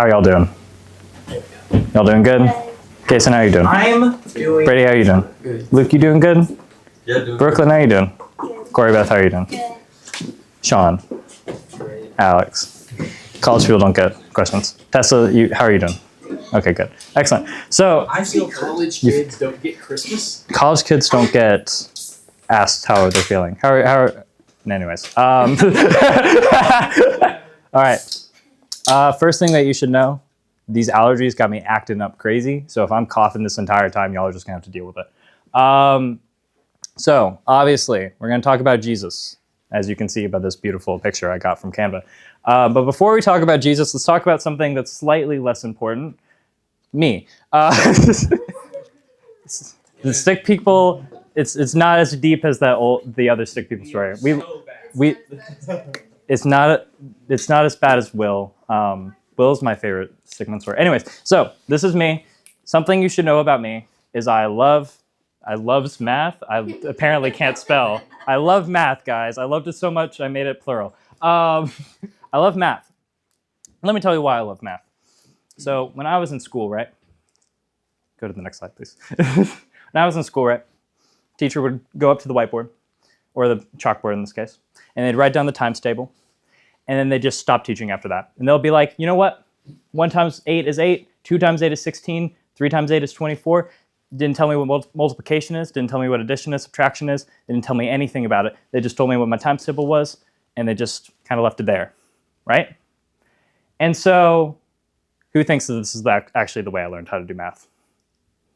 How are y'all doing? Y'all doing good? Jason, how you doing? I'm doing Brady, how you doing? good. Luke, you doing good? Yeah, doing Brooklyn, how you doing? Corey Beth, how are you doing? Sean, Great. Alex. College people don't get questions. Tessa, how are you doing? Okay, good. Excellent. So, I feel college kids don't get Christmas. college kids don't get asked how they're feeling. Anyways. All right. First thing that you should know, these allergies got me acting up crazy. So if I'm coughing this entire time, y'all are just gonna have to deal with it. So obviously, we're gonna talk about Jesus, as you can see by this beautiful picture I got from Canva. But before we talk about Jesus, let's talk about something that's slightly less important. Me. The stick people, it's not as deep as the other stick people story. It's not as bad as Will. Will's my favorite stickman story. Anyways, so this is me. Something you should know about me is I loves math. I apparently can't spell. I love math, guys. I loved it so much I made it plural. I love math. Let me tell you why I love math. So when I was in school, right? Go to the next slide, please. When I was in school, right? Teacher would go up to the whiteboard, or the chalkboard in this case, and they'd write down the times table, and then they just stop teaching after that. And they'll be like, you know what? 1 times 8 is 8, 2 times 8 is 16, 3 times 8 is 24. Didn't tell me what multiplication is, didn't tell me what addition is, subtraction is, didn't tell me anything about it. They just told me what my times table was, and they just kind of left it there, right? And so, who thinks that this is actually the way I learned how to do math?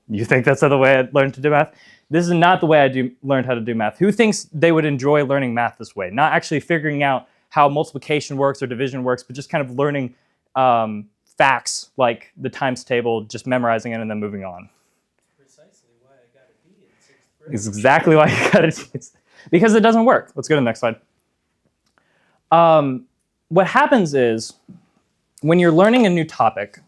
You think that's the way I learned to do math? This is not the way I learned how to do math. Who thinks they would enjoy learning math this way? Not actually figuring out how multiplication works or division works, but just kind of learning facts like the times table, just memorizing it and then moving on. Precisely why I got a D in 6th grade. It's exactly why you got it. Because it doesn't work. Let's go to the next slide. What happens is, when you're learning a new topic,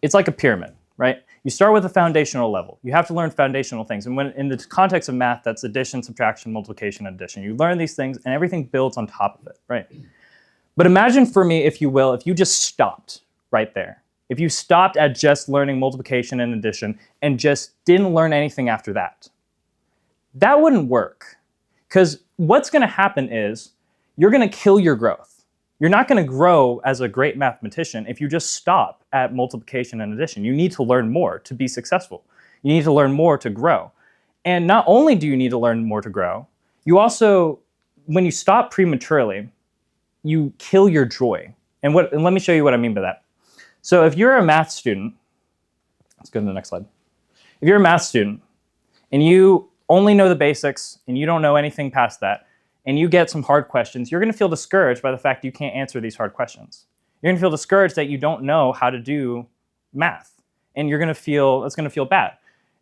it's like a pyramid, right? You start with a foundational level. You have to learn foundational things. And when in the context of math, that's addition, subtraction, multiplication, addition. You learn these things and everything builds on top of it, right? But imagine for me, if you will, if you just stopped right there. If you stopped at just learning multiplication and addition and just didn't learn anything after that. That wouldn't work. Because what's going to happen is you're going to kill your growth. You're not going to grow as a great mathematician if you just stop at multiplication and addition. You need to learn more to be successful. You need to learn more to grow. And not only do you need to learn more to grow, you also, when you stop prematurely, you kill your joy. And let me show you what I mean by that. So if you're a math student, let's go to the next slide. If you're a math student and you only know the basics and you don't know anything past that, and you get some hard questions, you're going to feel discouraged by the fact that you can't answer these hard questions. You're going to feel discouraged that you don't know how to do math, and it's going to feel bad.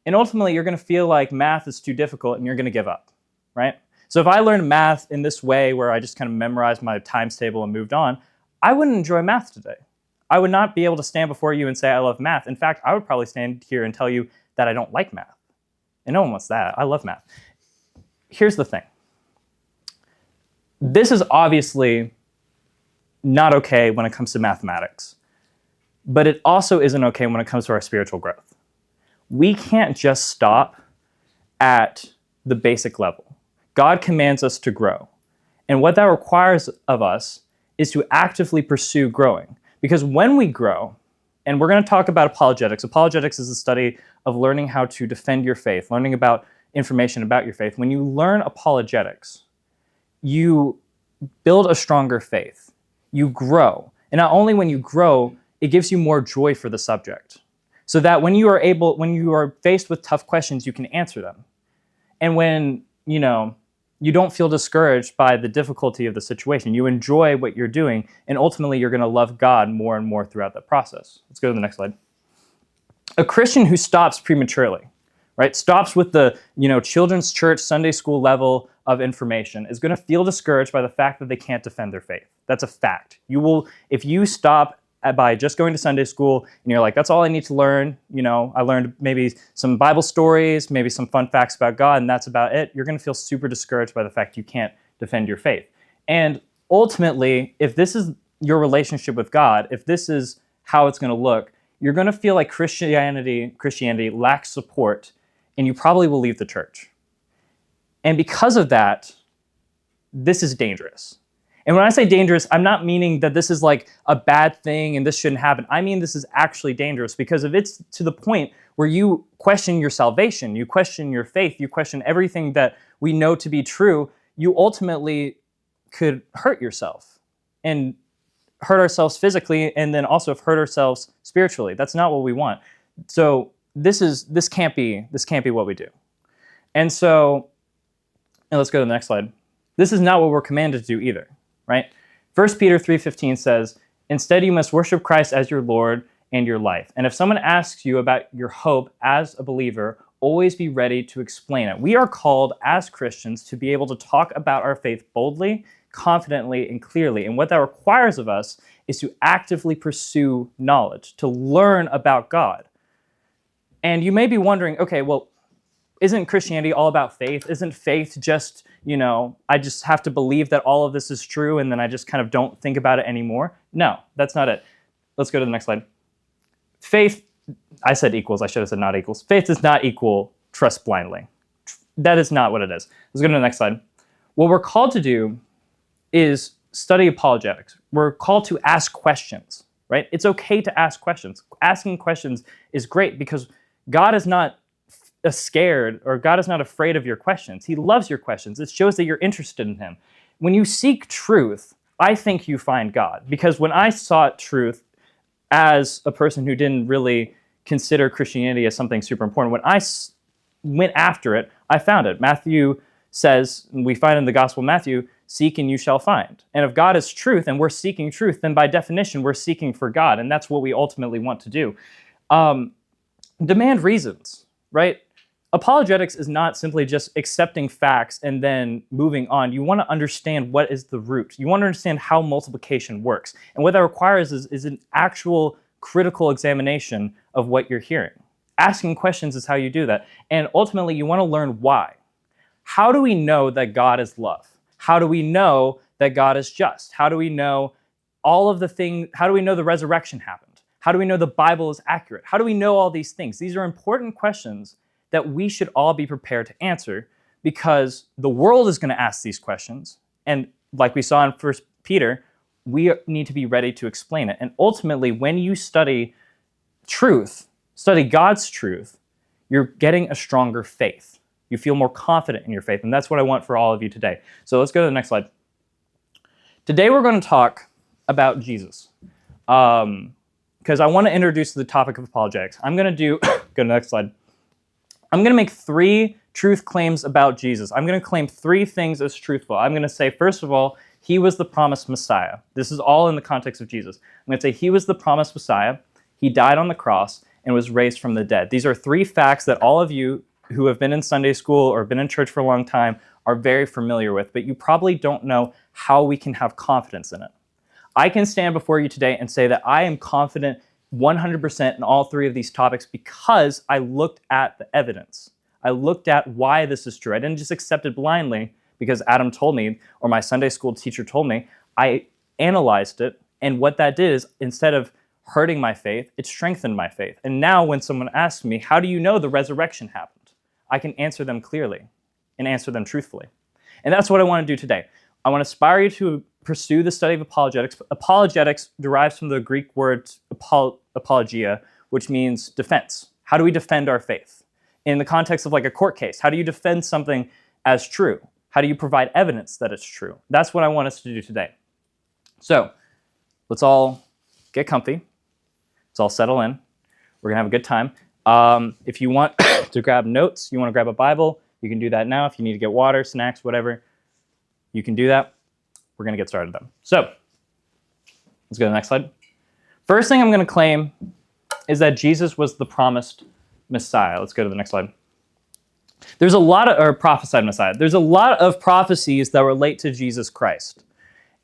And ultimately, you're going to feel like math is too difficult, and you're going to give up, right? So if I learned math in this way, where I just kind of memorized my times table and moved on, I wouldn't enjoy math today. I would not be able to stand before you and say I love math. In fact, I would probably stand here and tell you that I don't like math. And no one wants that. I love math. Here's the thing. This is obviously not okay when it comes to mathematics, but it also isn't okay when it comes to our spiritual growth. We can't just stop at the basic level. God commands us to grow. And what that requires of us is to actively pursue growing. Because when we grow, and we're going to talk about apologetics. Apologetics is the study of learning how to defend your faith, learning about information about your faith. When you learn apologetics, you build a stronger faith. You grow. And not only when you grow, it gives you more joy for the subject. So that when you are faced with tough questions, you can answer them. And when, you don't feel discouraged by the difficulty of the situation, you enjoy what you're doing, and ultimately you're going to love God more and more throughout that process. Let's go to the next slide. A Christian who stops prematurely, right, stops with the children's church, Sunday school level of information, is going to feel discouraged by the fact that they can't defend their faith. That's a fact. You will, if you stop by just going to Sunday school and you're like, that's all I need to learn, I learned maybe some Bible stories, maybe some fun facts about God, and that's about it, you're going to feel super discouraged by the fact you can't defend your faith. And ultimately, if this is your relationship with God, if this is how it's going to look, you're going to feel like Christianity lacks support, and you probably will leave the church. And because of that, this is dangerous. And when I say dangerous, I'm not meaning that this is like a bad thing and this shouldn't happen. I mean this is actually dangerous, because if it's to the point where you question your salvation, you question your faith, you question everything that we know to be true, you ultimately could hurt yourself and hurt ourselves physically, and then also hurt ourselves spiritually. That's not what we want. So this can't be what we do. And so, and let's go to the next slide. This is not what we're commanded to do either, right? 1 Peter 3:15 says, "Instead you must worship Christ as your Lord and your life. And if someone asks you about your hope as a believer, always be ready to explain it." We are called as Christians to be able to talk about our faith boldly, confidently, and clearly. And what that requires of us is to actively pursue knowledge, to learn about God. And you may be wondering, okay, well, isn't Christianity all about faith? Isn't faith just, I just have to believe that all of this is true and then I just kind of don't think about it anymore? No, that's not it. Let's go to the next slide. Faith, I said equals, I should have said not equals. Faith does not equal trust blindly. That is not what it is. Let's go to the next slide. What we're called to do is study apologetics. We're called to ask questions, right? It's okay to ask questions. Asking questions is great because God is not scared, or God is not afraid of your questions. He loves your questions. It shows that you're interested in him. When you seek truth, I think you find God. Because when I sought truth as a person who didn't really consider Christianity as something super important, when I went after it, I found it. Matthew says, and we find in the Gospel of Matthew, "Seek and you shall find." And if God is truth and we're seeking truth, then by definition, we're seeking for God. And that's what we ultimately want to do. Demand reasons, right? Apologetics is not simply just accepting facts and then moving on. You want to understand what is the root. You want to understand how multiplication works. And what that requires is an actual critical examination of what you're hearing. Asking questions is how you do that. And ultimately, you want to learn why. How do we know that God is love? How do we know that God is just? How do we know all of the things? How do we know the resurrection happened? How do we know the Bible is accurate? How do we know all these things? These are important questions that we should all be prepared to answer, because the world is going to ask these questions. And like we saw in 1 Peter, we need to be ready to explain it. And ultimately, when you study truth, study God's truth, you're getting a stronger faith. You feel more confident in your faith. And that's what I want for all of you today. So let's go to the next slide. Today, we're going to talk about Jesus. Because I want to introduce the topic of apologetics. I'm going to go to the next slide. I'm going to make 3 truth claims about Jesus. I'm going to claim 3 things as truthful. I'm going to say, first of all, he was the promised Messiah. This is all in the context of Jesus. I'm going to say he was the promised Messiah. He died on the cross and was raised from the dead. These are 3 facts that all of you who have been in Sunday school or been in church for a long time are very familiar with, but you probably don't know how we can have confidence in it. I can stand before you today and say that I am confident 100% in all 3 of these topics because I looked at the evidence. I looked at why this is true. I didn't just accept it blindly because Adam told me or my Sunday school teacher told me. I analyzed it, and what that did is, instead of hurting my faith, it strengthened my faith. And now when someone asks me, how do you know the resurrection happened? I can answer them clearly and answer them truthfully. And that's what I want to do today. I want to inspire you to pursue the study of apologetics. Apologetics derives from the Greek word apologia, which means defense. How do we defend our faith? In the context of like a court case, how do you defend something as true? How do you provide evidence that it's true? That's what I want us to do today. So let's all get comfy. Let's all settle in. We're going to have a good time. If you want to grab notes, you want to grab a Bible, you can do that now. If you need to get water, snacks, whatever, you can do that. We're going to get started then. So let's go to the next slide. First thing I'm going to claim is that Jesus was the promised Messiah. Let's go to the next slide. There's a lot of, or prophesied Messiah. There's a lot of prophecies that relate to Jesus Christ.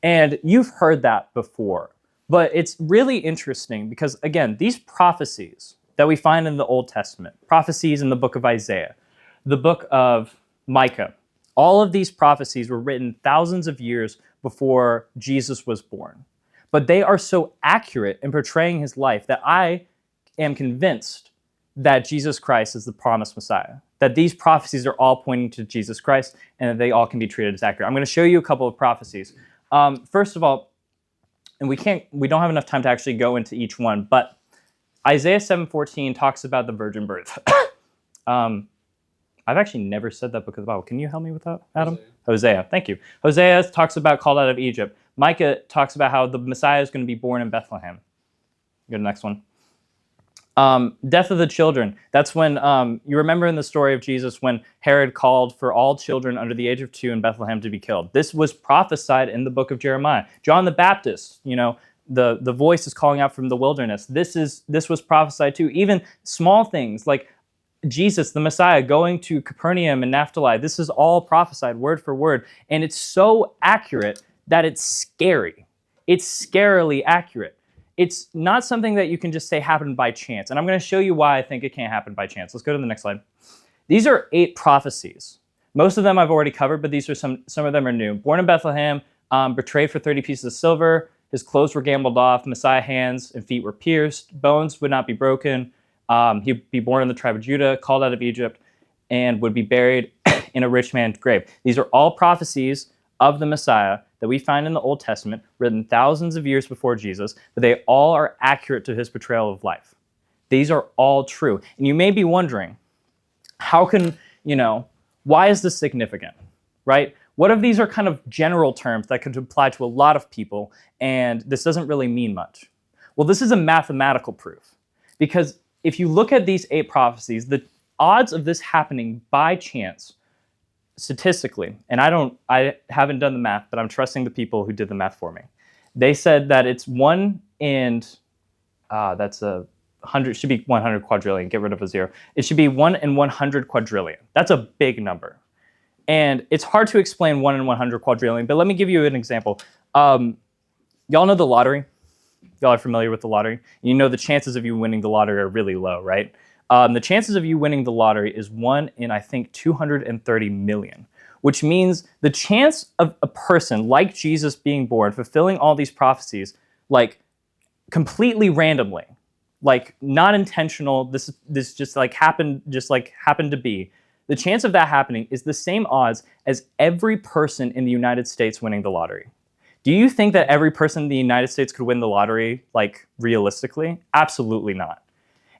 And you've heard that before. But it's really interesting because, again, these prophecies that we find in the Old Testament, prophecies in the book of Isaiah, the book of Micah, all of these prophecies were written thousands of years before Jesus was born. but they are so accurate in portraying his life that I am convinced that Jesus Christ is the promised Messiah, that these prophecies are all pointing to Jesus Christ and that they all can be treated as accurate. I'm going to show you a couple of prophecies. First of all, and we don't have enough time to actually go into each one, but Isaiah 7:14 talks about the virgin birth. I've actually never said that book of the Bible. Can you help me with that, Adam? Hosea. Thank you. Hosea talks about called out of Egypt. Micah talks about how the Messiah is going to be born in Bethlehem. Go to the next one. Death of the children. That's when, you remember in the story of Jesus when Herod called for all children under the age of 2 in Bethlehem to be killed. This was prophesied in the book of Jeremiah. John the Baptist, the voice is calling out from the wilderness. This was prophesied too. Even small things like Jesus, the Messiah, going to Capernaum and Naphtali. This is all prophesied word for word. And it's so accurate that it's scary. It's scarily accurate. It's not something that you can just say happened by chance. And I'm going to show you why I think it can't happen by chance. Let's go to the next slide. These are 8 prophecies. Most of them I've already covered, but these are some of them are new. Born in Bethlehem, betrayed for 30 pieces of silver. His clothes were gambled off. Messiah hands and feet were pierced. Bones would not be broken. He'd be born in the tribe of Judah, called out of Egypt, and would be buried in a rich man's grave. These are all prophecies of the Messiah that we find in the Old Testament, written thousands of years before Jesus, but they all are accurate to his portrayal of life. These are all true. And you may be wondering, why is this significant, right? What if these are kind of general terms that could apply to a lot of people, and this doesn't really mean much? Well, this is a mathematical proof, because if you look at these 8 prophecies, the odds of this happening by chance, statistically, and I haven't done the math, but I'm trusting the people who did the math for me. They said that it's 1 in, that's 100, should be 100 quadrillion, get rid of a 0. It should be 1 in 100 quadrillion. That's a big number. And it's hard to explain 1 in 100 quadrillion, but let me give you an example. Y'all know the lottery? Y'all are familiar with the lottery? You know the chances of you winning the lottery are really low, right? The chances of you winning the lottery is 1 in, I think, 230 million, which means the chance of a person like Jesus being born, fulfilling all these prophecies, like completely randomly, like not intentional, this just happened to be, the chance of that happening is the same odds as every person in the United States winning the lottery. Do you think that every person in the United States could win the lottery, like, realistically? Absolutely not.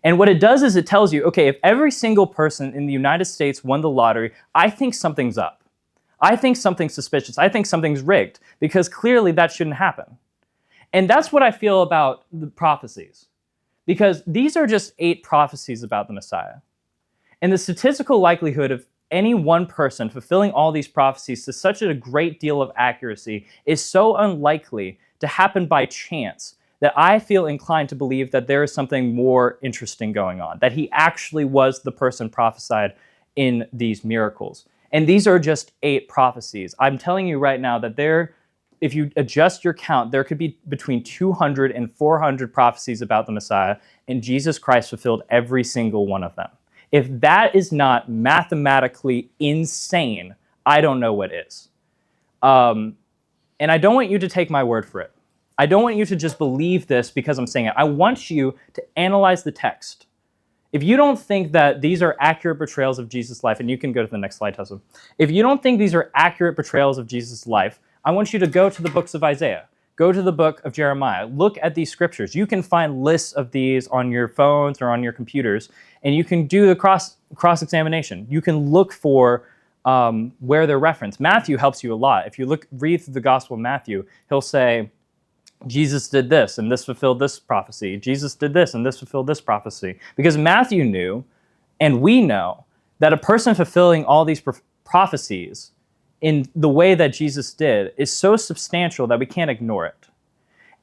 And what it does is it tells you, okay, if every single person in the United States won the lottery, I think something's up. I think something's suspicious. I think something's rigged, because clearly that shouldn't happen. And that's what I feel about the prophecies, because these are just 8 prophecies about the Messiah. And the statistical likelihood of any one person fulfilling all these prophecies to such a great deal of accuracy is so unlikely to happen by chance that I feel inclined to believe that there is something more interesting going on, that he actually was the person prophesied in these miracles. And these are just 8 prophecies. I'm telling you right now that if you adjust your count, there could be between 200 and 400 prophecies about the Messiah, and Jesus Christ fulfilled every single one of them. If that is not mathematically insane, I don't know what is. And I don't want you to take my word for it. I don't want you to just believe this because I'm saying it. I want you to analyze the text. If you don't think that these are accurate portrayals of Jesus' life, and you can go to the next slide, Tessa. If you don't think these are accurate portrayals of Jesus' life, I want you to go to the books of Isaiah. Go to the book of Jeremiah. Look at these scriptures. You can find lists of these on your phones or on your computers, and you can do the cross-examination. You can look for where they're referenced. Matthew helps you a lot. If you read through the Gospel of Matthew, he'll say, Jesus did this, and this fulfilled this prophecy. Jesus did this, and this fulfilled this prophecy. Because Matthew knew, and we know, that a person fulfilling all these prophecies in the way that Jesus did is so substantial that we can't ignore it.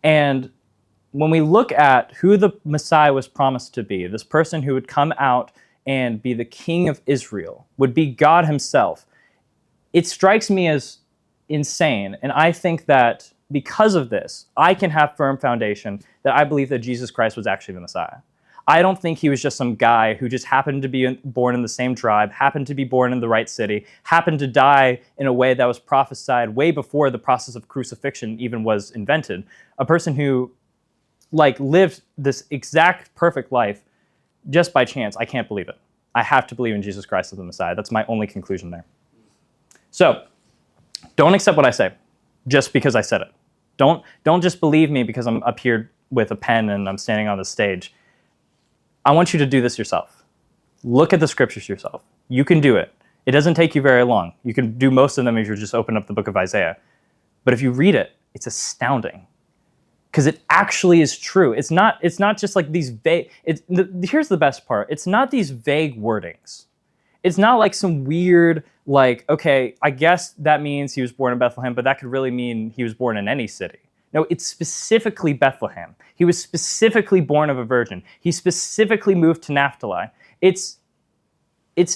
And when we look at who the Messiah was promised to be, this person who would come out and be the king of Israel, would be God himself, it strikes me as insane. And I think that because of this, I can have firm foundation that I believe that Jesus Christ was actually the Messiah. I don't think he was just some guy who just happened to be born in the same tribe, happened to be born in the right city, happened to die in a way that was prophesied way before the process of crucifixion even was invented. A person who lived this exact perfect life just by chance. I can't believe it. I have to believe in Jesus Christ as the Messiah. That's my only conclusion there. So, don't accept what I say just because I said it. Don't just believe me because I'm up here with a pen and I'm standing on the stage. I want you to do this yourself. Look at the scriptures yourself. You can do it. It doesn't take you very long. You can do most of them if you just open up the book of Isaiah. But if you read it, it's astounding. Because it actually is true. It's not just like these vague... Here's the best part. It's not these vague wordings. It's not like some weird, okay, I guess that means he was born in Bethlehem, but that could really mean he was born in any city. No, it's specifically Bethlehem. He was specifically born of a virgin. He specifically moved to Naphtali. It's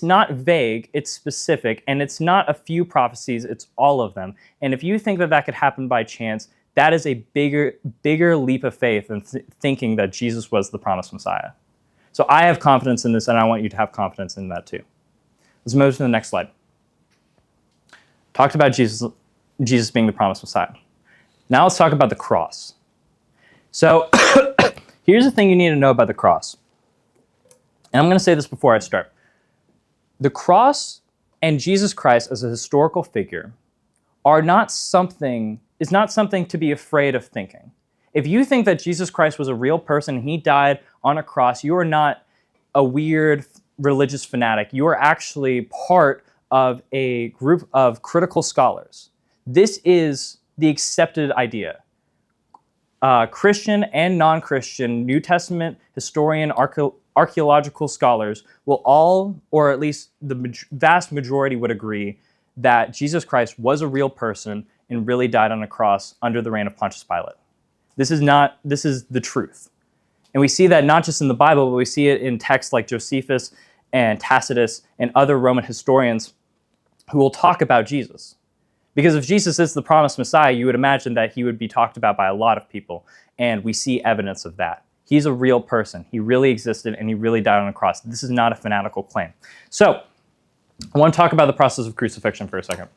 not vague, it's specific, and it's not a few prophecies, it's all of them. And if you think that that could happen by chance, that is a bigger leap of faith than thinking that Jesus was the promised Messiah. So I have confidence in this, and I want you to have confidence in that too. Let's move to the next slide. Talked about Jesus being the promised Messiah. Now let's talk about the cross. So here's the thing you need to know about the cross. And I'm going to say this before I start. The cross and Jesus Christ as a historical figure is not something to be afraid of thinking. If you think that Jesus Christ was a real person and he died on a cross, you are not a weird religious fanatic. You are actually part of a group of critical scholars. This is the accepted idea. Christian and non-Christian, New Testament historian, archaeological scholars will all, or at least the vast majority would agree that Jesus Christ was a real person and really died on a cross under the reign of Pontius Pilate. This is the truth. And we see that not just in the Bible, but we see it in texts like Josephus and Tacitus and other Roman historians who will talk about Jesus. Because if Jesus is the promised Messiah, you would imagine that he would be talked about by a lot of people, and we see evidence of that. He's a real person. He really existed, and he really died on a cross. This is not a fanatical claim. So, I want to talk about the process of crucifixion for a second.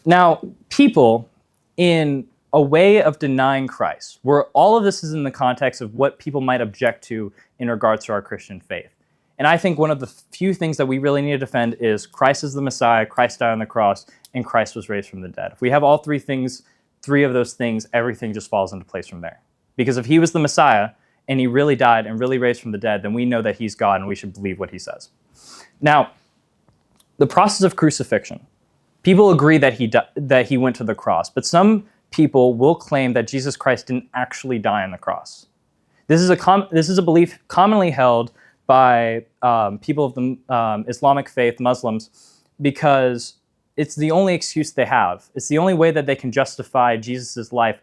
Now, people, in a way of denying Christ, where all of this is in the context of what people might object to in regards to our Christian faith. And I think one of the few things that we really need to defend is Christ is the Messiah, Christ died on the cross, and Christ was raised from the dead. If we have all three of those things, everything just falls into place from there. Because if he was the Messiah, and he really died and really raised from the dead, then we know that he's God and we should believe what he says. Now, the process of crucifixion. People agree that he went to the cross, but some people will claim that Jesus Christ didn't actually die on the cross. This is a belief commonly held by people of the Islamic faith, Muslims, because it's the only excuse they have. It's the only way that they can justify Jesus' life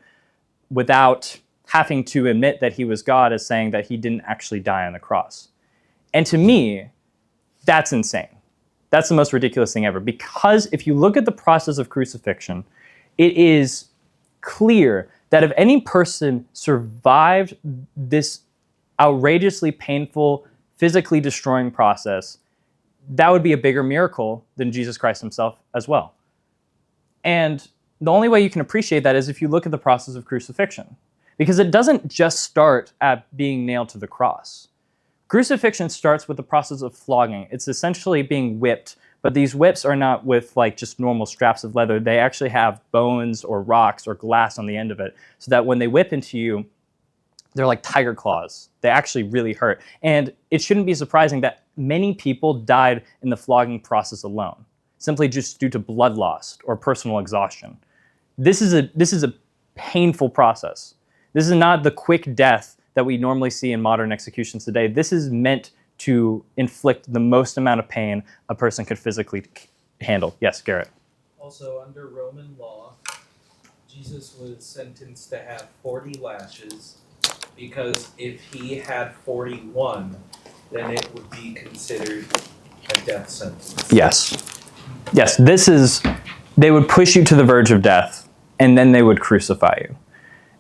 without having to admit that he was God, as saying that he didn't actually die on the cross. And to me, that's insane. That's the most ridiculous thing ever. Because if you look at the process of crucifixion, it is clear that if any person survived this outrageously painful, physically destroying process, that would be a bigger miracle than Jesus Christ himself as well. And the only way you can appreciate that is if you look at the process of crucifixion. Because it doesn't just start at being nailed to the cross. Crucifixion starts with the process of flogging. It's essentially being whipped, but these whips are not with just normal straps of leather. They actually have bones or rocks or glass on the end of it, so that when they whip into you, they're like tiger claws. They actually really hurt. And it shouldn't be surprising that many people died in the flogging process alone, simply just due to blood loss or personal exhaustion. This is a painful process. This is not the quick death that we normally see in modern executions today. This is meant to inflict the most amount of pain a person could physically handle. Yes, Garrett. Also, under Roman law, Jesus was sentenced to have 40 lashes, because if he had 41, then it would be considered a death sentence. Yes. Yes, they would push you to the verge of death, and then they would crucify you.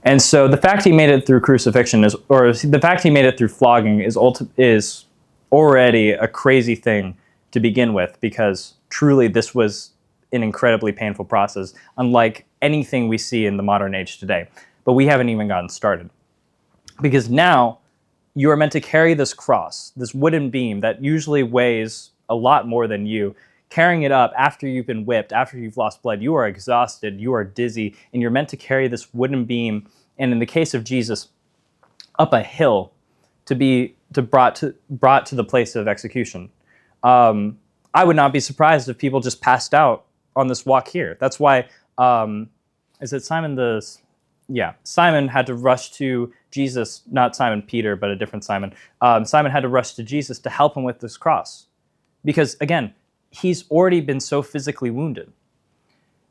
And so the fact he made it through crucifixion or the fact he made it through flogging is already a crazy thing to begin with, because truly this was an incredibly painful process, unlike anything we see in the modern age today. But we haven't even gotten started. Because now you are meant to carry this cross, this wooden beam that usually weighs a lot more than you, carrying it up after you've been whipped, after you've lost blood. You are exhausted, you are dizzy, and you're meant to carry this wooden beam, and in the case of Jesus, up a hill to be brought to the place of execution. I would not be surprised if people just passed out on this walk here. That's why, is it Simon Simon had to rush to Jesus, not Simon Peter, but a different Simon. Simon had to rush to Jesus to help him with this cross. Because again, he's already been so physically wounded.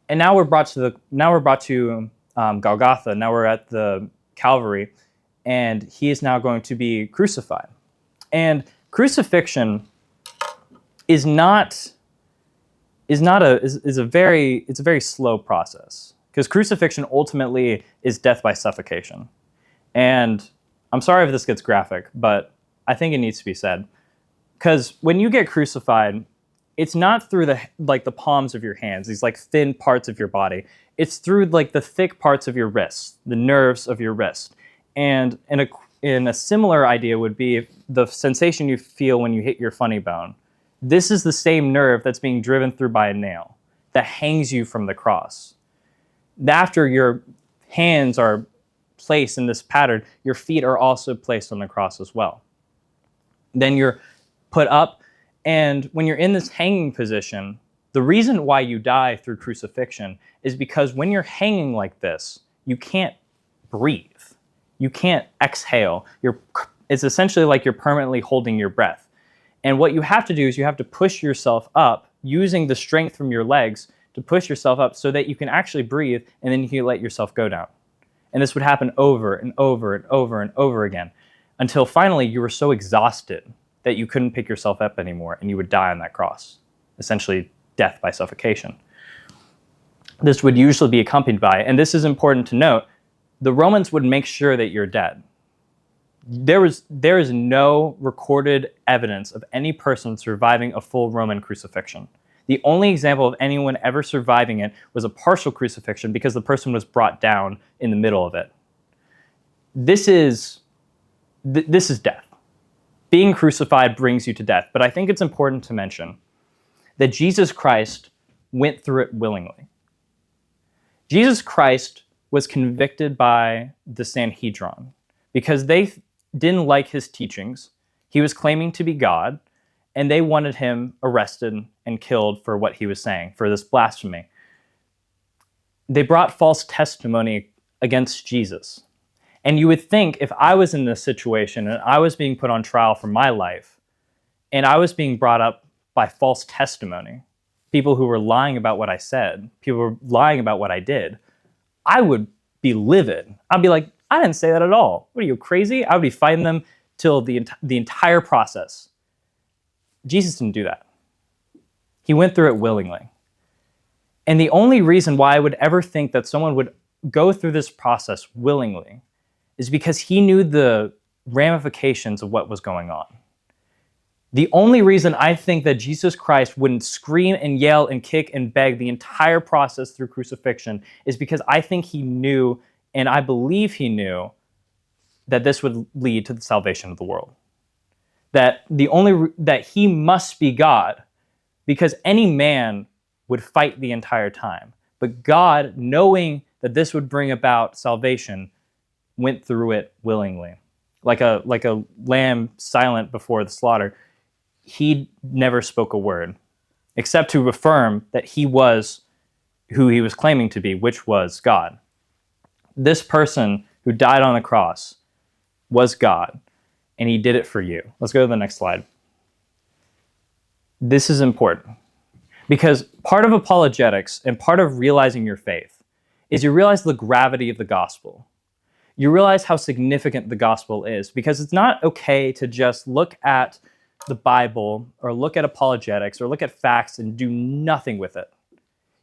And now we're brought to Golgotha. Now we're at the Calvary, and he is now going to be crucified. And crucifixion is a very slow process, because crucifixion ultimately is death by suffocation. And I'm sorry if this gets graphic, but I think it needs to be said. Because when you get crucified, it's not through the palms of your hands, these like thin parts of your body. It's through like the thick parts of your wrists, the nerves of your wrist. And in a similar idea would be the sensation you feel when you hit your funny bone. This is the same nerve that's being driven through by a nail that hangs you from the cross. After your hands are placed in this pattern, your feet are also placed on the cross as well. Then you're put up, and when you're in this hanging position, the reason why you die through crucifixion is because when you're hanging like this, you can't breathe. You can't exhale. It's essentially like you're permanently holding your breath. And what you have to do is you have to push yourself up using the strength from your legs to push yourself up so that you can actually breathe, and then you can let yourself go down. And this would happen over and over and over and over again until finally you were so exhausted that you couldn't pick yourself up anymore, and you would die on that cross, essentially death by suffocation. This would usually be accompanied by, and this is important to note, the Romans would make sure that you're dead. There is no recorded evidence of any person surviving a full Roman crucifixion. The only example of anyone ever surviving it was a partial crucifixion, because the person was brought down in the middle of it. This is death. Being crucified brings you to death. But I think it's important to mention that Jesus Christ went through it willingly. Jesus Christ was convicted by the Sanhedrin because they didn't like his teachings. He was claiming to be God, and they wanted him arrested and killed for what he was saying, for this blasphemy. They brought false testimony against Jesus. And you would think, if I was in this situation and I was being put on trial for my life, and I was being brought up by false testimony, people who were lying about what I said, people who were lying about what I did, I would be livid. I'd be like, I didn't say that at all. What are you, crazy? I would be fighting them till the entire process. Jesus didn't do that. He went through it willingly. And the only reason why I would ever think that someone would go through this process willingly is because he knew the ramifications of what was going on. The only reason I think that Jesus Christ wouldn't scream and yell and kick and beg the entire process through crucifixion is because I think he knew, and I believe he knew, that this would lead to the salvation of the world. That he must be God, because any man would fight the entire time. But God, knowing that this would bring about salvation, went through it willingly. Like a lamb silent before the slaughter. He never spoke a word, except to affirm that he was who he was claiming to be, which was God. This person who died on the cross was God, and he did it for you. Let's go to the next slide. This is important, because part of apologetics and part of realizing your faith is you realize the gravity of the gospel. You realize how significant the gospel is, because it's not okay to just look at the Bible or look at apologetics or look at facts and do nothing with it.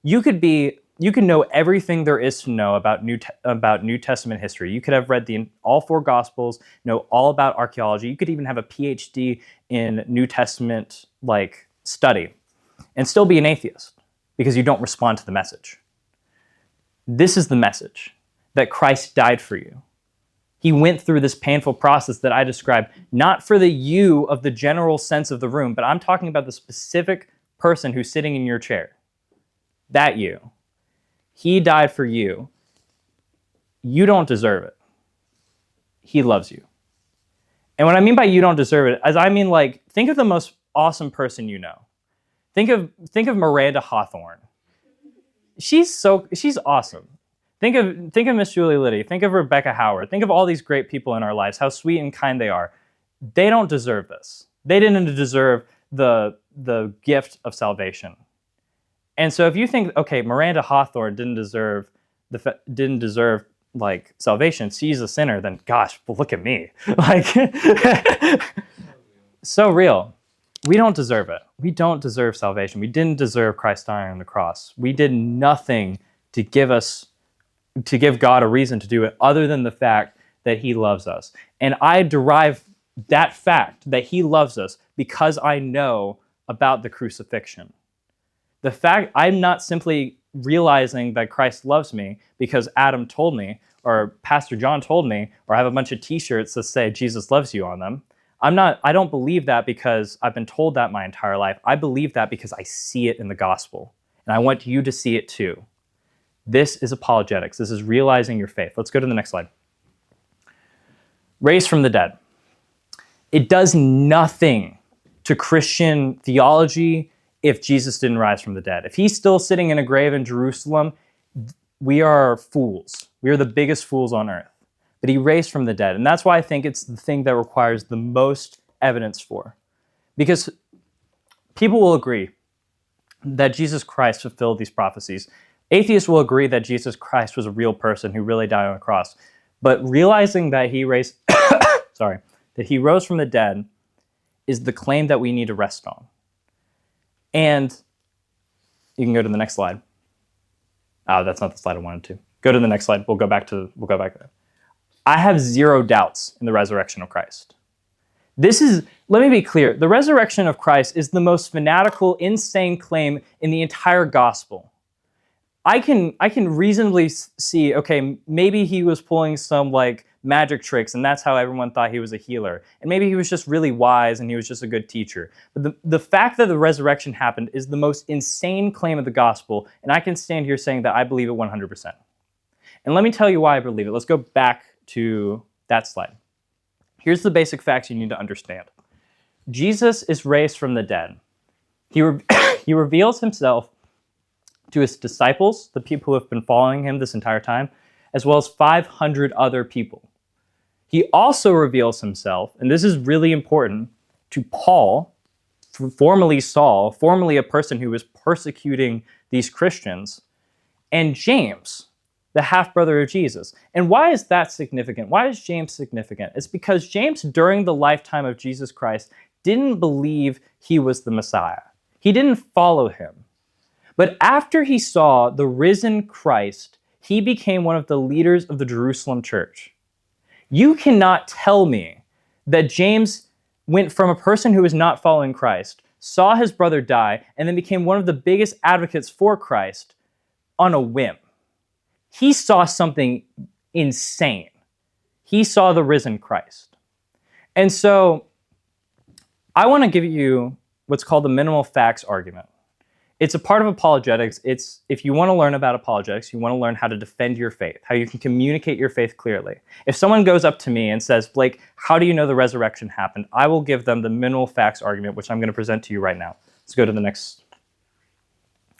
You could be you can know everything there is to know about New Testament history. You could have read all 4 Gospels, know all about archaeology. You could even have a PhD in New Testament study, and still be an atheist because you don't respond to the message. This is the message, that Christ died for you. He went through this painful process that I described, not for the you of the general sense of the room, but I'm talking about the specific person who's sitting in your chair. That you. He died for you. You don't deserve it. He loves you. And what I mean by you don't deserve it, is I mean think of the most awesome person you know. Think of Miranda Hawthorne. She's awesome. Think of Miss Julie Liddy. Think of Rebecca Howard. Think of all these great people in our lives, how sweet and kind they are. They don't deserve this. They didn't deserve the gift of salvation. And so if you think, okay, Miranda Hawthorne didn't deserve salvation, she's a sinner, then gosh, well, look at me. So real. We don't deserve it. We don't deserve salvation. We didn't deserve Christ dying on the cross. We did nothing to give God a reason to do it other than the fact that he loves us. And I derive that fact that he loves us because I know about the crucifixion. The fact I'm not simply realizing that Christ loves me because Adam told me, or Pastor John told me, or I have a bunch of t-shirts that say Jesus loves you on them. I don't believe that because I've been told that my entire life. I believe that because I see it in the gospel. And I want you to see it too. This is apologetics. This is realizing your faith. Let's go to the next slide. Raised from the dead. It does nothing to Christian theology if Jesus didn't rise from the dead. If he's still sitting in a grave in Jerusalem, we are fools. We are the biggest fools on earth. But he raised from the dead. And that's why I think it's the thing that requires the most evidence for. Because people will agree that Jesus Christ fulfilled these prophecies. Atheists will agree that Jesus Christ was a real person who really died on a cross. But realizing that he rose from the dead is the claim that we need to rest on. And you can go to the next slide. Oh, that's not the slide I wanted to. Go to the next slide. We'll go back there. I have zero doubts in the resurrection of Christ. Let me be clear, the resurrection of Christ is the most fanatical, insane claim in the entire gospel. I can reasonably see, okay, maybe he was pulling some magic tricks and that's how everyone thought he was a healer. And maybe he was just really wise and he was just a good teacher. But the fact that the resurrection happened is the most insane claim of the gospel, and I can stand here saying that I believe it 100%. And let me tell you why I believe it. Let's go back to that slide. Here's the basic facts you need to understand. Jesus is raised from the dead. He reveals himself to his disciples, the people who have been following him this entire time, as well as 500 other people. He also reveals himself, and this is really important, to Paul, formerly Saul, formerly a person who was persecuting these Christians, and James, the half-brother of Jesus. And why is that significant? Why is James significant? It's because James, during the lifetime of Jesus Christ, didn't believe he was the Messiah. He didn't follow him. But after he saw the risen Christ, he became one of the leaders of the Jerusalem church. You cannot tell me that James went from a person who was not following Christ, saw his brother die, and then became one of the biggest advocates for Christ on a whim. He saw something insane. He saw the risen Christ. And so I want to give you what's called the minimal facts argument. It's a part of apologetics. If you want to learn about apologetics, you want to learn how to defend your faith, how you can communicate your faith clearly. If someone goes up to me and says, Blake, how do you know the resurrection happened? I will give them the minimal facts argument, which I'm going to present to you right now. Let's go to the next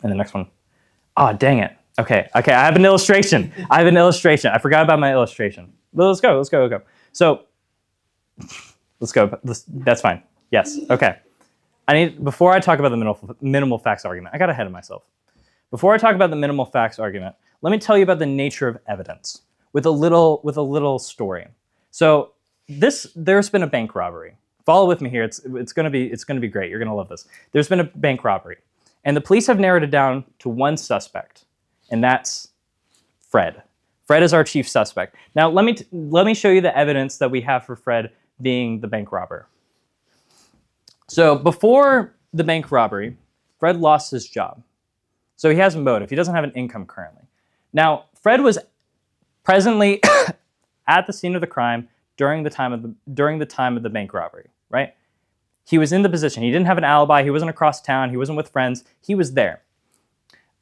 one. Oh, dang it. Okay, I have an illustration. I forgot about my illustration. Let's go. So, let's go. That's fine. Yes, okay. Before I talk about the minimal facts argument, I got ahead of myself. Before I talk about the minimal facts argument, let me tell you about the nature of evidence with a little story. So there's been a bank robbery. Follow with me here. It's gonna be great. You're gonna love this. There's been a bank robbery, and the police have narrowed it down to one suspect. and that's Fred. Fred is our chief suspect. Now, let me show you the evidence that we have for Fred being the bank robber. So before the bank robbery, Fred lost his job. So he has a motive. He doesn't have an income currently. Now, Fred was presently at the scene of the crime during the time of the bank robbery, right? He was in the position. He didn't have an alibi. He wasn't across town. He wasn't with friends. He was there.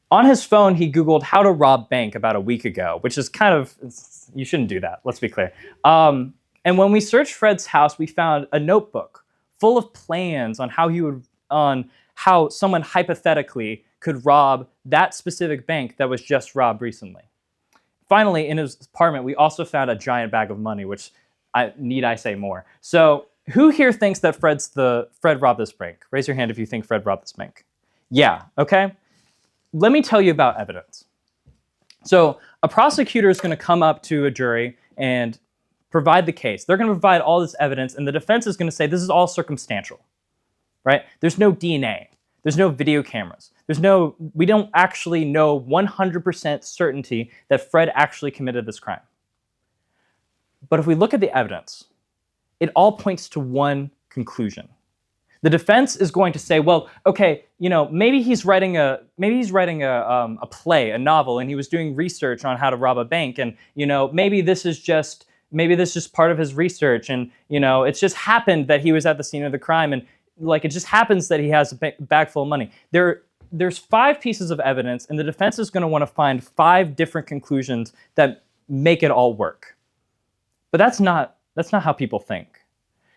On his phone, he Googled how to rob bank about a week ago, which is kind of, you shouldn't do that, let's be clear. And when we searched Fred's house, we found a notebook full of plans on how someone hypothetically could rob that specific bank that was just robbed recently. Finally, in his apartment, we also found a giant bag of money, which need I say more. So who here thinks that Fred robbed this bank? Raise your hand if you think Fred robbed this bank. Yeah, okay. Let me tell you about evidence. So a prosecutor is going to come up to a jury and provide the case. They're going to provide all this evidence, and the defense is going to say this is all circumstantial, right? There's no DNA. There's no video cameras. We don't actually know 100% certainty that Fred actually committed this crime. But if we look at the evidence, it all points to one conclusion. The defense is going to say, well, okay, maybe he's writing a play, a novel, and he was doing research on how to rob a bank, and maybe this is just part of his research, and it's just happened that he was at the scene of the crime, and it just happens that he has a bag full of money. There's 5 pieces of evidence, and the defense is going to want to find 5 different conclusions that make it all work. But that's not how people think.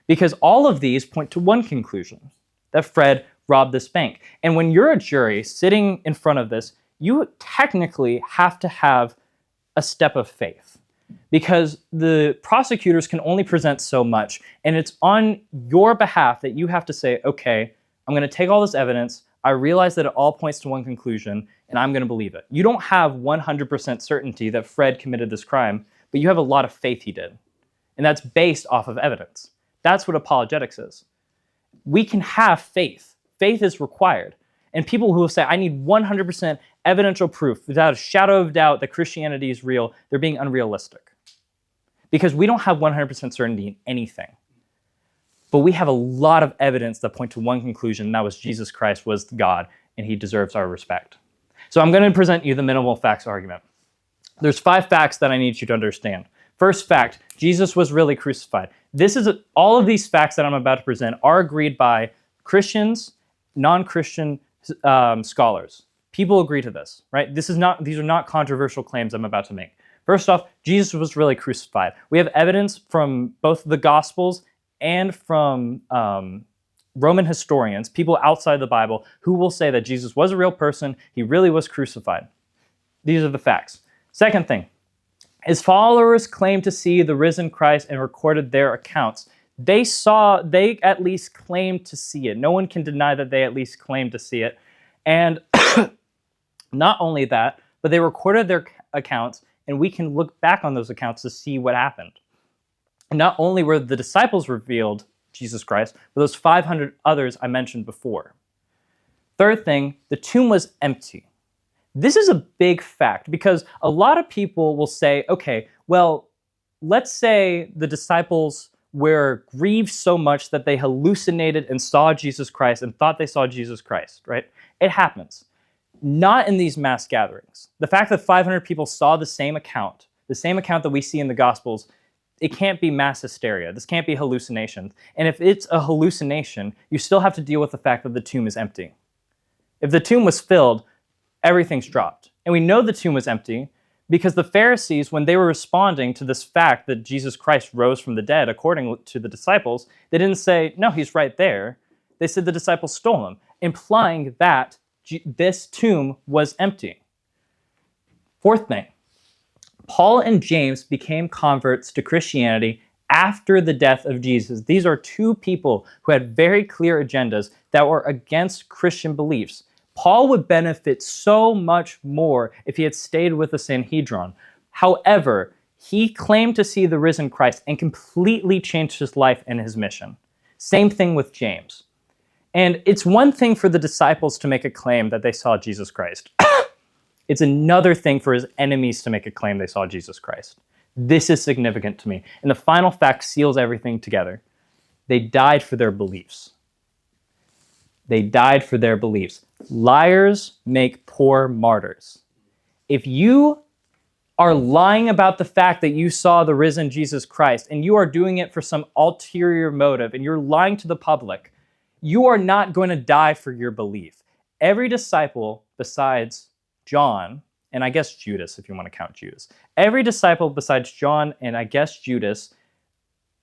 Because all of these point to one conclusion, that Fred robbed this bank. And when you're a jury sitting in front of this, you technically have to have a step of faith. Because the prosecutors can only present so much, and it's on your behalf that you have to say, okay, I'm going to take all this evidence, I realize that it all points to one conclusion, and I'm going to believe it. You don't have 100% certainty that Fred committed this crime, but you have a lot of faith he did. And that's based off of evidence. That's what apologetics is. We can have faith. Faith is required. And people who will say, I need 100% evidential proof without a shadow of doubt that Christianity is real, they're being unrealistic. Because we don't have 100% certainty in anything. But we have a lot of evidence that point to one conclusion, and that was Jesus Christ was God, and he deserves our respect. So I'm going to present you the minimal facts argument. There's 5 facts that I need you to understand. First fact, Jesus was really crucified. All of these facts that I'm about to present are agreed by Christians, non-Christian scholars. People agree to this, right? These are not controversial claims I'm about to make. First off, Jesus was really crucified. We have evidence from both the Gospels and from Roman historians, people outside the Bible, who will say that Jesus was a real person, he really was crucified. These are the facts. Second thing, his followers claimed to see the risen Christ and recorded their accounts. They at least claimed to see it. No one can deny that they at least claimed to see it. And not only that, but they recorded their accounts, and we can look back on those accounts to see what happened. And not only were the disciples revealed Jesus Christ, but those 500 others I mentioned before. Third thing, the tomb was empty. This is a big fact because a lot of people will say, okay, well, let's say the disciples were grieved so much that they hallucinated and saw Jesus Christ and thought they saw Jesus Christ, right? It happens. Not in these mass gatherings. The fact that 500 people saw the same account that we see in the Gospels, it can't be mass hysteria. This can't be hallucination. And if it's a hallucination, you still have to deal with the fact that the tomb is empty. If the tomb was filled, everything's dropped. And we know the tomb was empty because the Pharisees, when they were responding to this fact that Jesus Christ rose from the dead, according to the disciples, they didn't say, no, he's right there. They said the disciples stole him, implying that this tomb was empty. Fourth thing, Paul and James became converts to Christianity after the death of Jesus. These are 2 people who had very clear agendas that were against Christian beliefs. Paul would benefit so much more if he had stayed with the Sanhedrin. However, he claimed to see the risen Christ and completely changed his life and his mission. Same thing with James. And it's one thing for the disciples to make a claim that they saw Jesus Christ. It's another thing for his enemies to make a claim they saw Jesus Christ. This is significant to me. And the final fact seals everything together. They died for their beliefs. They died for their beliefs. Liars make poor martyrs. If you are lying about the fact that you saw the risen Jesus Christ and you are doing it for some ulterior motive and you're lying to the public, you are not going to die for your belief. Every disciple besides John, and I guess Judas, if you want to count Judas, every disciple besides John and I guess Judas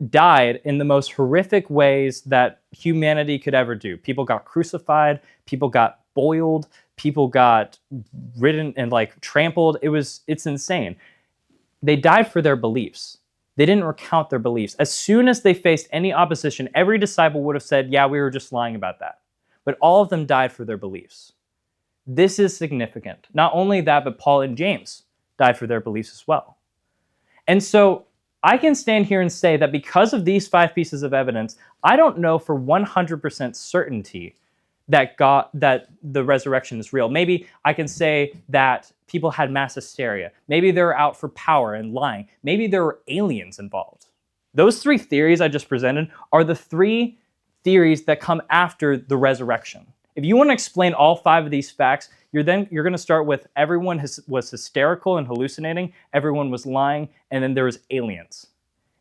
died in the most horrific ways that humanity could ever do. People got crucified, people got boiled, people got ridden and trampled. It's insane. They died for their beliefs. They didn't recount their beliefs. As soon as they faced any opposition, every disciple would have said, yeah, we were just lying about that. But all of them died for their beliefs. This is significant. Not only that, but Paul and James died for their beliefs as well. And so I can stand here and say that because of these 5 pieces of evidence, I don't know for 100% certainty that the resurrection is real. Maybe I can say that people had mass hysteria. Maybe they're out for power and lying. Maybe there were aliens involved. Those 3 theories I just presented are the 3 theories that come after the resurrection. If you want to explain all 5 of these facts, you're going to start with everyone was hysterical and hallucinating, everyone was lying, and then there was aliens.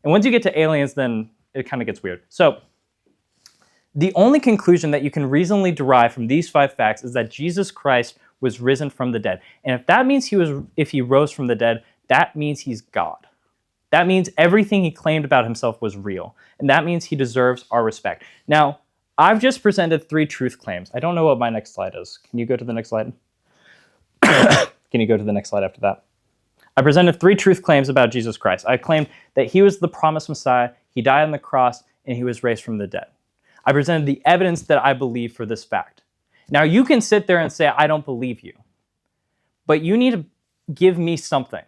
And once you get to aliens, then it kind of gets weird. So the only conclusion that you can reasonably derive from these 5 facts is that Jesus Christ was risen from the dead. And if that means if he rose from the dead, that means he's God. That means everything he claimed about himself was real. And that means he deserves our respect. Now, I've just presented 3 truth claims. I don't know what my next slide is. Can you go to the next slide? Can you go to the next slide after that? I presented 3 truth claims about Jesus Christ. I claimed that he was the promised Messiah, he died on the cross, and he was raised from the dead. I presented the evidence that I believe for this fact. Now, you can sit there and say, I don't believe you. But you need to give me something.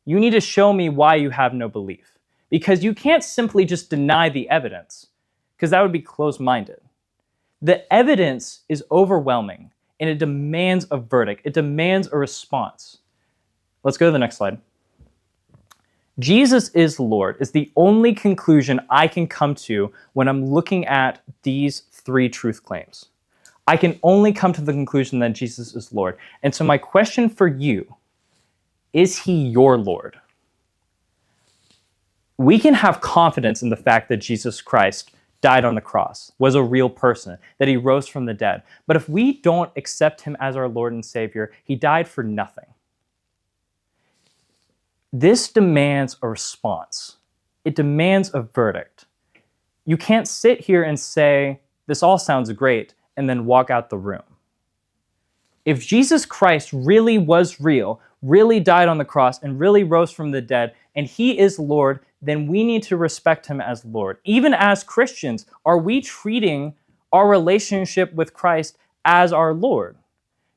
You need to show me why you have no belief. Because you can't simply just deny the evidence, because that would be closed-minded. The evidence is overwhelming, and it demands a verdict. It demands a response. Let's go to the next slide. Jesus is Lord is the only conclusion I can come to when I'm looking at these 3 truth claims. I can only come to the conclusion that Jesus is Lord. And so my question for you, is he your Lord? We can have confidence in the fact that Jesus Christ died on the cross, was a real person, that he rose from the dead. But if we don't accept him as our Lord and Savior, he died for nothing. This demands a response. It demands a verdict. You can't sit here and say, this all sounds great, and then walk out the room. If Jesus Christ really was real, really died on the cross, and really rose from the dead, and he is Lord, then we need to respect him as Lord. Even as Christians, are we treating our relationship with Christ as our Lord?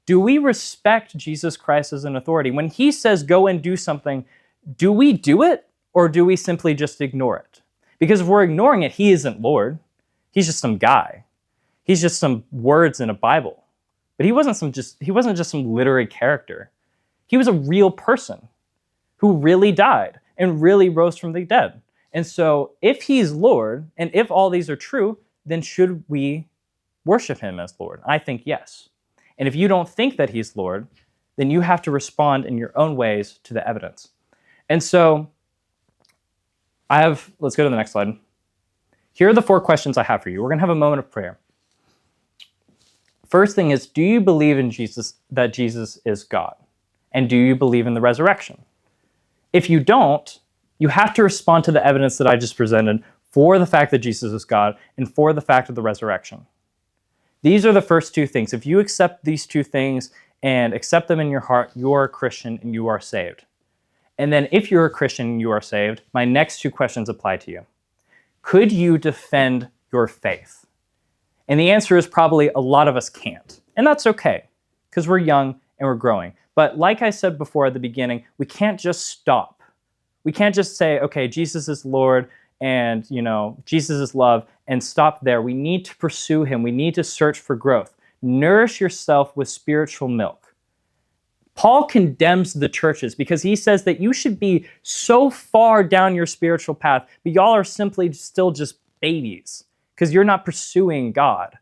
Do we respect Jesus Christ as an authority? When he says go and do something, do we do it, or do we simply just ignore it? Because if we're ignoring it, he isn't Lord. He's just some guy. He's just some words in a Bible. But he wasn't just some literary character. He was a real person who really died and really rose from the dead. And so if he's Lord, and if all these are true, then should we worship him as Lord? I think yes. And if you don't think that he's Lord, then you have to respond in your own ways to the evidence. And so let's go to the next slide. Here are the 4 questions I have for you. We're going to have a moment of prayer. First thing is, do you believe in Jesus, that Jesus is God? And do you believe in the resurrection? If you don't, you have to respond to the evidence that I just presented for the fact that Jesus is God and for the fact of the resurrection. These are the first 2 things. If you accept these 2 things and accept them in your heart, you are a Christian and you are saved. And then if you're a Christian and you are saved, my next 2 questions apply to you. Could you defend your faith? And the answer is probably a lot of us can't. And that's okay, because we're young and we're growing. But like I said before at the beginning, we can't just stop. We can't just say, okay, Jesus is Lord and, Jesus is love, and stop there. We need to pursue him. We need to search for growth. Nourish yourself with spiritual milk. Paul condemns the churches because he says that you should be so far down your spiritual path, but y'all are simply still just babies because you're not pursuing God.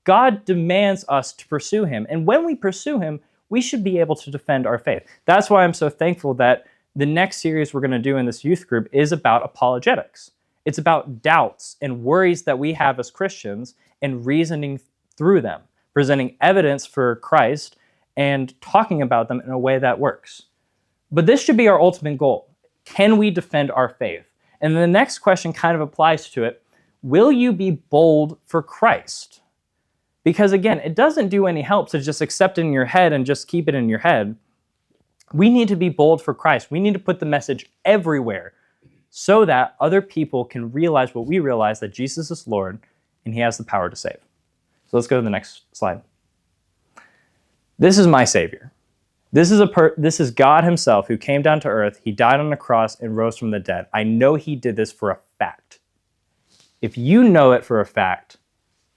God demands us to pursue him. And when we pursue him, we should be able to defend our faith. That's why I'm so thankful that the next series we're going to do in this youth group is about apologetics. It's about doubts and worries that we have as Christians and reasoning through them, presenting evidence for Christ and talking about them in a way that works. But this should be our ultimate goal. Can we defend our faith? And the next question kind of applies to it. Will you be bold for Christ? Because again, it doesn't do any help to just accept it in your head and just keep it in your head. We need to be bold for Christ. We need to put the message everywhere so that other people can realize what we realize, that Jesus is Lord and he has the power to save. So let's go to the next slide. This is my Savior. This is God himself who came down to earth. He died on the cross and rose from the dead. I know he did this for a fact. If you know it for a fact,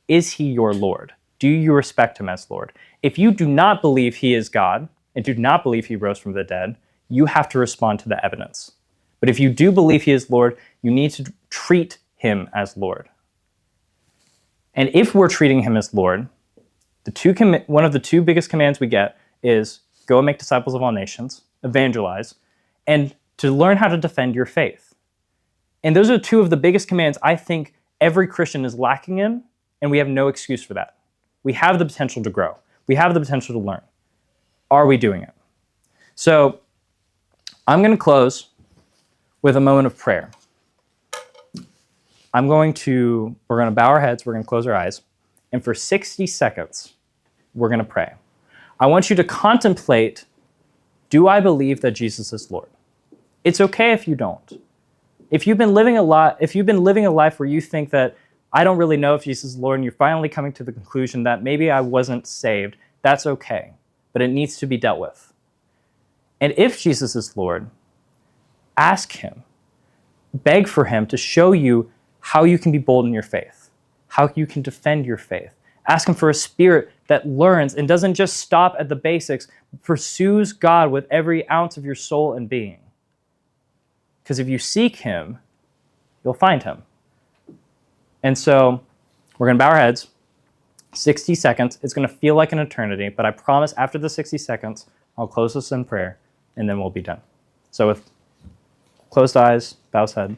is he your Lord? Do you respect him as Lord? If you do not believe he is God and do not believe he rose from the dead, you have to respond to the evidence. But if you do believe he is Lord, you need to treat him as Lord. And if we're treating him as Lord, one of the two biggest commands we get is go and make disciples of all nations, evangelize, and to learn how to defend your faith. And those are two of the biggest commands I think every Christian is lacking in, and we have no excuse for that. We have the potential to grow. We have the potential to learn. Are we doing it? So I'm going to close with a moment of prayer. We're going to bow our heads, we're going to close our eyes, and for 60 seconds, we're going to pray. I want you to contemplate, do I believe that Jesus is Lord? It's okay if you don't. If you've been living a life where you think that I don't really know if Jesus is Lord, and you're finally coming to the conclusion that maybe I wasn't saved, that's okay, but it needs to be dealt with. And if Jesus is Lord, ask him, beg for him to show you how you can be bold in your faith, how you can defend your faith. Ask him for a spirit that learns and doesn't just stop at the basics, but pursues God with every ounce of your soul and being. Because if you seek him, you'll find him. And so we're going to bow our heads, 60 seconds. It's going to feel like an eternity, but I promise after the 60 seconds, I'll close this in prayer, and then we'll be done. So with closed eyes, bowed head.